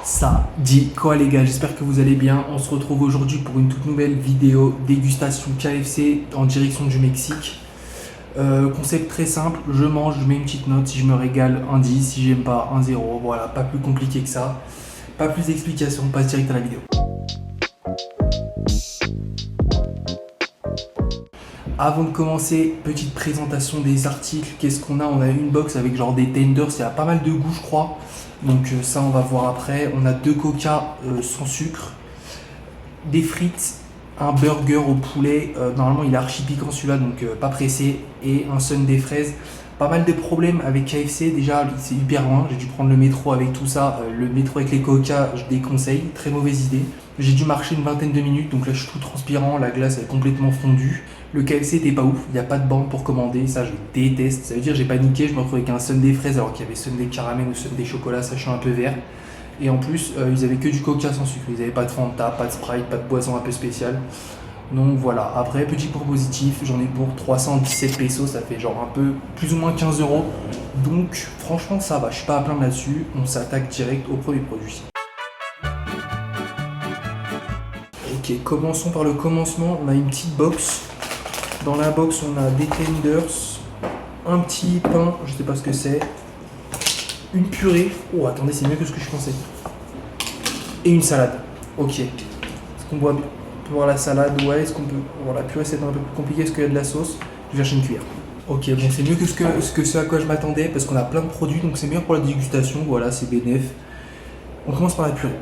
Ça dit quoi les gars, j'espère que vous allez bien. On se retrouve aujourd'hui pour une toute nouvelle vidéo dégustation KFC en direction du Mexique. Concept très simple, je mange, je mets une petite note, si je me régale un 10, si j'aime pas un 0, voilà, pas plus compliqué que ça. Pas plus d'explications, on passe direct à la vidéo. Avant de commencer, petite présentation des articles, qu'est-ce qu'on a? On a une box avec genre des tenders, il y a pas mal de goûts je crois. Donc ça on va voir après. On a 2 coca sans sucre, des frites, un burger au poulet, normalement il est archi piquant celui-là donc pas pressé, et un sundae fraise. Pas mal de problèmes avec KFC, déjà c'est hyper loin, j'ai dû prendre le métro avec tout ça, le métro avec les coca je déconseille, très mauvaise idée. J'ai dû marcher une vingtaine de minutes donc là je suis tout transpirant, la glace est complètement fondue. Le KFC était pas ouf, il n'y a pas de bande pour commander, ça je déteste, ça veut dire j'ai paniqué, je me retrouvais avec un sundae fraise alors qu'il y avait sundae caramel ou sundae chocolat, sachant un peu vert. Et en plus, ils avaient que du coca sans sucre, ils n'avaient pas de Fanta, pas de Sprite, pas de boisson un peu spéciale. Donc voilà, après petit point positif, j'en ai pour 317 pesos, ça fait genre un peu plus ou moins 15 euros. Donc franchement ça va, je suis pas à plaindre là-dessus, on s'attaque direct au premier produit. Ok, commençons par le commencement, on a une petite box. Dans la box on a des tenders, un petit pain, je sais pas ce que c'est, une purée, oh attendez c'est mieux que ce que je pensais, et une salade. Ok, est-ce qu'on voit bien? On peut voir la salade, ouais, est-ce qu'on peut voir la purée? C'est un peu plus compliqué parce qu'il y a de la sauce, je vais chercher une cuillère. Ok, bon c'est mieux que ce à quoi je m'attendais parce qu'on a plein de produits donc c'est meilleur pour la dégustation, voilà c'est bénéf. On commence par la purée.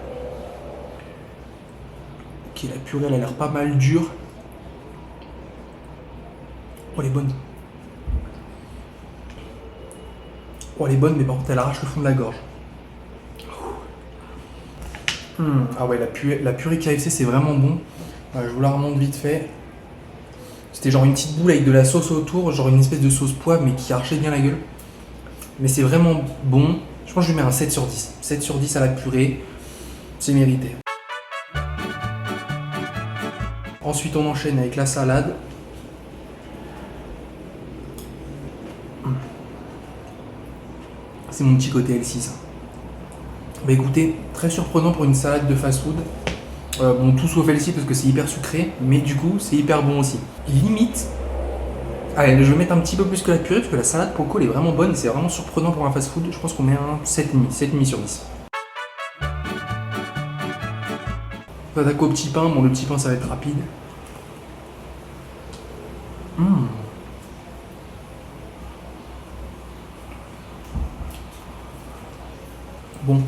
Ok, la purée elle a l'air pas mal dure. Oh elle est bonne. Oh elle est bonne mais par contre elle arrache le fond de la gorge. Ah ouais la purée KFC c'est vraiment bon. Je vous la remonte vite fait. C'était genre une petite boule avec de la sauce autour, genre une espèce de sauce poivre mais qui archait bien la gueule. Mais c'est vraiment bon. Je pense que je lui mets un 7 sur 10. 7 sur 10 à la purée, c'est mérité. Ensuite on enchaîne avec la salade. C'est mon petit côté L6 ça. Bah écoutez, très surprenant pour une salade de fast-food. Bon, tout sauf L6 parce que c'est hyper sucré, mais du coup c'est hyper bon aussi. Limite, allez, je vais mettre un petit peu plus que la purée parce que la salade pour le coup elle est vraiment bonne, c'est vraiment surprenant pour un fast-food. Je pense qu'on met un 7,5, 7,5 sur 10. On attaque au petit pain, bon le petit pain ça va être rapide. Bon,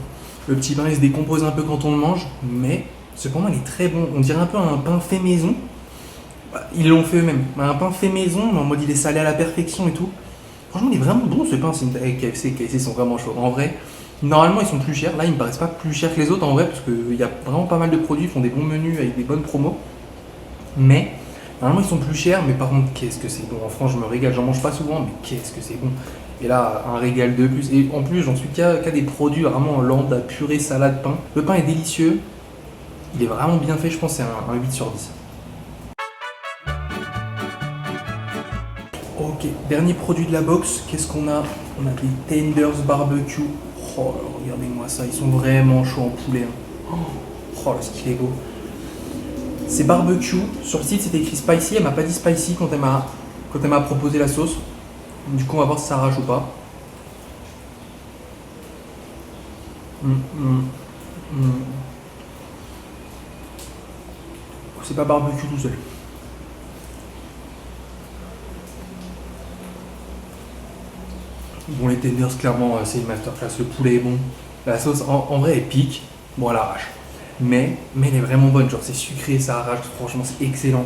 le petit pain il se décompose un peu quand on le mange, mais cependant il est très bon. On dirait un peu un pain fait maison. Ils l'ont fait eux-mêmes. Un pain fait maison, mais en mode il est salé à la perfection et tout. Franchement, il est vraiment bon ce pain. KFC, KFC sont vraiment chauds. En vrai, normalement ils sont plus chers. Là, ils me paraissent pas plus chers que les autres en vrai, parce qu'il y a vraiment pas mal de produits, ils font des bons menus avec des bonnes promos. Mais normalement, ils sont plus chers. Mais par contre, qu'est-ce que c'est bon. En France, je me régale. J'en mange pas souvent, mais qu'est-ce que c'est bon. Et là, un régal de plus. Et en plus, j'en suis qu'à des produits vraiment lambda, purée, salade, pain. Le pain est délicieux. Il est vraiment bien fait. Je pense que c'est un 8 sur 10. Ok, dernier produit de la box, qu'est-ce qu'on a? On a des tenders barbecue. Oh là, regardez-moi ça, ils sont vraiment chauds en poulet. Hein. Oh là, ce qu'il est beau. C'est barbecue. Sur le site, c'est écrit spicy. Elle m'a pas dit spicy quand elle m'a proposé la sauce. Du coup, on va voir si ça arrache ou pas. C'est pas barbecue tout seul. Bon, les tenders, clairement, c'est une masterclass. Le poulet est bon. La sauce, en vrai, elle pique. Bon, elle arrache. Mais elle est vraiment bonne. Genre, c'est sucré, ça arrache. Franchement, c'est excellent.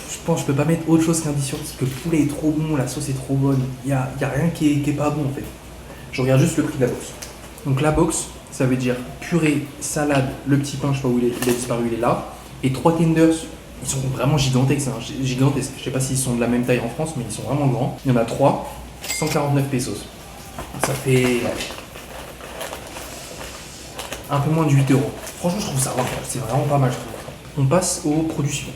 Je pense que je peux pas mettre autre chose qu'un 10 sur 10 parce que le poulet est trop bon, la sauce est trop bonne. Il y a rien qui est pas bon en fait. Je regarde juste le prix de la box. Donc, la box, ça veut dire purée, salade, le petit pain, je sais pas où il a disparu, il est là. Et 3 tenders. Ils sont vraiment gigantesques. Gigantesques. Je sais pas s'ils sont de la même taille en France, mais ils sont vraiment grands. Il y en a 3. 149 pesos. Ça fait un peu moins de 8 euros. Franchement, je trouve ça rentable. C'est vraiment pas mal, je trouve. On passe aux produits suivants.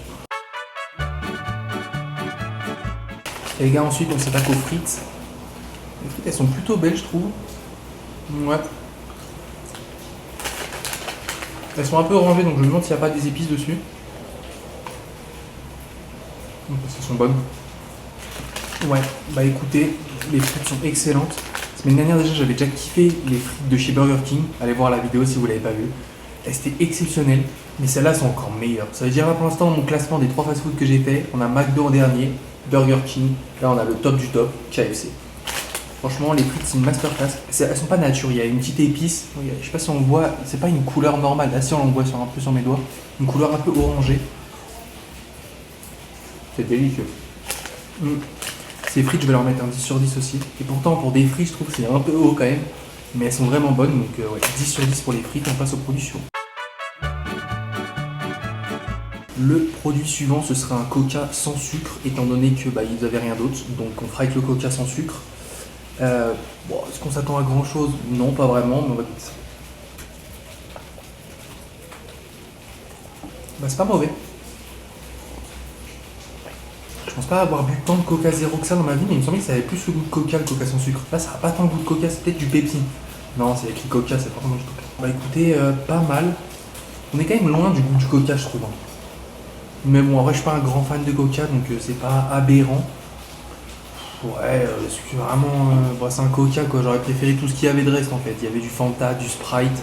Et les gars, ensuite, on s'attaque aux frites. Les frites, elles sont plutôt belles, je trouve. Ouais. Elles sont un peu orangées, donc je me demande s'il n'y a pas des épices dessus. Parce qu'elles sont bonnes. Ouais, bah écoutez, les frites sont excellentes. La semaine dernière déjà j'avais déjà kiffé les frites de chez Burger King. Allez voir la vidéo si vous l'avez pas vue. Elles étaient exceptionnelles, mais celles-là sont encore meilleures. Ça veut dire là pour l'instant dans mon classement des 3 fast-food que j'ai fait, on a McDo en dernier, Burger King, là on a le top du top, KFC. Franchement les frites c'est une masterclass. Elles sont pas nature, il y a une petite épice, je sais pas si on voit, c'est pas une couleur normale, ah si on le voit un peu sur mes doigts, une couleur un peu orangée. C'est délicieux. Ces frites, je vais leur mettre un 10 sur 10 aussi. Et pourtant, pour des frites, je trouve que c'est un peu haut quand même. Mais elles sont vraiment bonnes, donc ouais, 10 sur 10 pour les frites. On passe au produit suivant. Le produit suivant, ce sera un coca sans sucre, étant donné que bah, ils n'avaient rien d'autre. Donc on fera avec le coca sans sucre. Est-ce qu'on s'attend à grand chose? Non, pas vraiment, mais on va goûter ça. Bah, c'est pas mauvais. Je pense pas avoir bu tant de coca zéro que ça dans ma vie, mais il me semblait que ça avait plus le goût de coca, le coca sans sucre. Là, ça a pas tant le goût de coca, c'est peut-être du Pepsi. Non, c'est écrit coca, c'est pas vraiment du coca. Bah écoutez, pas mal. On est quand même loin du goût du coca, je trouve. Mais bon, en vrai, je suis pas un grand fan de coca, donc c'est pas aberrant. Ouais, c'est vraiment. C'est un coca, quoi. J'aurais préféré tout ce qu'il y avait de reste, en fait. Il y avait du Fanta, du Sprite,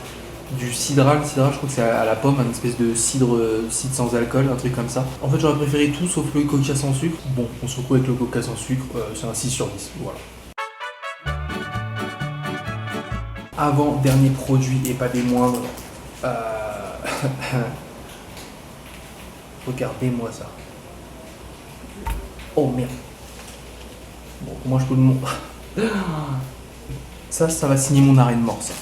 du Cidral. Cidral, je crois que c'est à la pomme, une espèce de cidre sans alcool, un truc comme ça. En fait, j'aurais préféré tout sauf le coca sans sucre. Bon, on se retrouve avec le coca sans sucre, c'est un 6 sur 10. Voilà. Avant, dernier produit et pas des moindres. Regardez-moi ça. Oh merde. Bon, comment je peux le montrer? Ça va signer mon arrêt de mort, ça.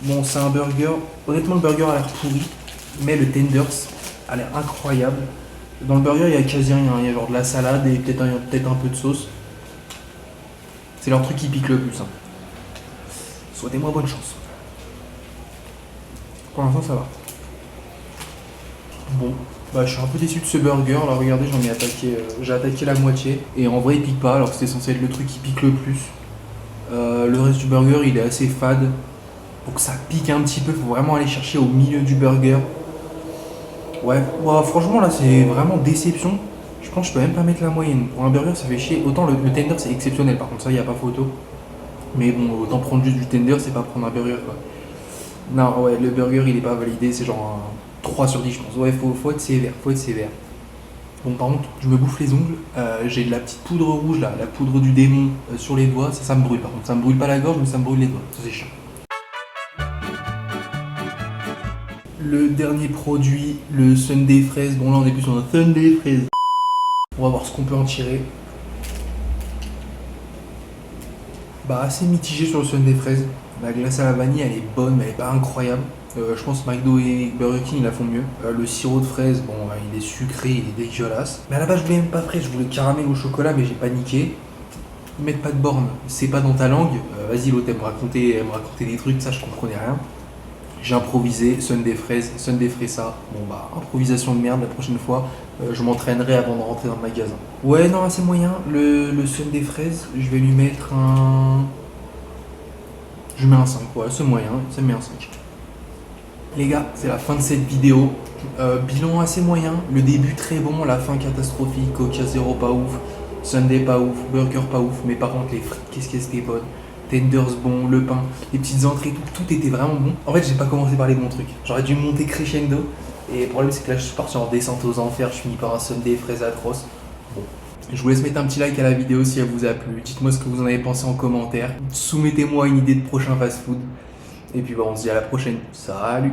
Bon, c'est un burger. Honnêtement, le burger a l'air pourri, mais le tenders a l'air incroyable. Dans le burger, il y a quasi rien. Il y a genre de la salade et peut-être un peu de sauce. C'est leur truc qui pique le plus. Souhaitez-moi bonne chance. Pour l'instant, ça va. Bon, bah, je suis un peu déçu de ce burger. Là, regardez, j'ai attaqué la moitié. Et en vrai, il pique pas, alors que c'était censé être le truc qui pique le plus. Le reste du burger, il est assez fade. Pour que ça pique un petit peu, faut vraiment aller chercher au milieu du burger. Ouais, franchement, là, c'est vraiment déception. Je pense que je peux même pas mettre la moyenne. Pour un burger, ça fait chier. Autant le tender, c'est exceptionnel, par contre, ça, il n'y a pas photo. Mais bon, autant prendre juste du tender, c'est pas prendre un burger, quoi. Non, ouais, le burger, il est pas validé, c'est genre un 3 sur 10, je pense. Ouais, faut être sévère, Bon, par contre, je me bouffe les ongles. J'ai de la petite poudre rouge, là, la poudre du démon sur les doigts. Ça me brûle, par contre. Ça me brûle pas la gorge, mais ça me brûle les doigts. Ça, c'est chiant. Le dernier produit, le sundae fraise. Bon, là, on est plus sur un sundae fraise. On va voir ce qu'on peut en tirer. Bah, assez mitigé sur le sundae fraise. La glace à la vanille, elle est bonne, mais elle est pas incroyable. Je pense que McDo et Burger King la font mieux. Le sirop de fraise, bon, il est sucré, il est dégueulasse. Mais à la base, je voulais même pas fraise, je voulais caramel au chocolat, mais j'ai paniqué. Ils mettent pas de borne, c'est pas dans ta langue. Vas-y, l'autre, elle me raconter des trucs, ça, je comprenais rien. J'ai improvisé, sundae fresa. Bon, bah, improvisation de merde, la prochaine fois, je m'entraînerai avant de rentrer dans le magasin. Ouais, non, c'est moyen. Le sundae fraise, je vais lui mettre un. Je mets un 5, ouais, c'est moyen, ça met un 5. Les gars, c'est la fin de cette vidéo. Bilan assez moyen, le début très bon, la fin catastrophique, coca zéro pas ouf, sundae pas ouf, burger pas ouf, mais par contre les frites, qu'est-ce que c'était bonne. Tenders bon, le pain, les petites entrées, tout était vraiment bon. En fait, j'ai pas commencé par les bons trucs. J'aurais dû monter crescendo. Et le problème, c'est que là, je suis parti en descente aux enfers, je finis par un sundae fraise atroce. Bon. Je vous laisse mettre un petit like à la vidéo si elle vous a plu. Dites-moi ce que vous en avez pensé en commentaire. Soumettez-moi une idée de prochain fast-food. Et puis, bah, on se dit à la prochaine. Salut!